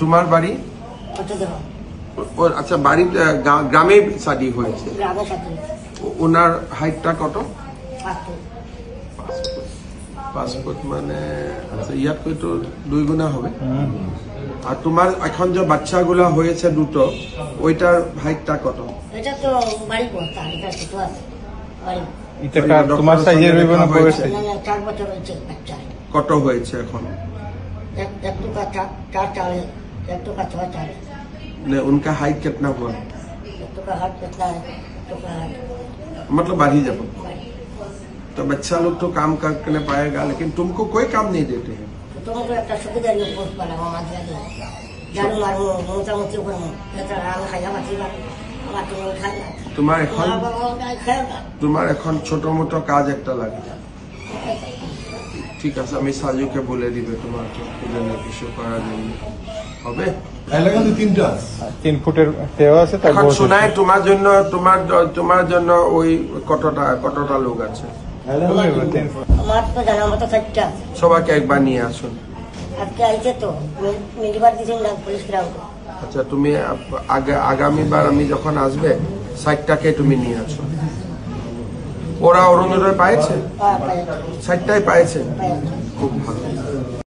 তোমার বাড়ি? আচ্ছা, বাড়ির গ্রামে শাদী হয়েছে। ওনার হাইটটা কত? 5 ফুট মানে আচ্ছা, ইয়াতকৈ তো 2 গুণা হবে। আর তোমার এখন যে বাচ্চাগুলা হয়েছে দুটো, ওইটার হাইটটা কত? এটা তো বাড়ি করতে এটা ছোট আছে বাড়ি। এটা তোমার সাইজের হইবে না বয়স? 4 বছর হয়েছে বাচ্চা। কত হয়েছে এখন? एक तो का 4 चाले, एक तो का 6 चाले। ने उनका हाइट कितना हुआ? एक तो का हाथ कितना है, एक तो का हाथ मतलब बढ़ी जब तो बच्चा लोग तो काम करने पाएगा, लेकिन तुमको कोई काम नहीं देते हैं। तो तुमको एक सुविधारी पोस्ट वाला मामा दिया दिया झाड़ू मारू मोचा मोची करूँ এটা আমি খাইয়া পাচ্ছিলাম আমার তুমি খাই না তোমার এখন ছোট মোটো কাজ একটা লাগে। ঠিক আছে, আমি সাজুকে বলে দিবে তোমাকে কিছু করার জন্য হবে। এলাকাতে 3 ফুটের তেও আছে। এখন শোনায় তোমার জন্য ওই কতটা লোক আছে? আমার তো জানা মতো 4টা। সবাইকে একবার নিয়ে আসুন। আজকে আইছে তো মিলিবার দিছেন না পুলিশ গ্রাউন্ড। আচ্ছা, তুমি আগামীবার আমি যখন আসবে 60টাকে তুমি নিয়ে আসো। ওরা অরুণোদয় পাইছে? 60টাই পাইছে, খুব ভালো।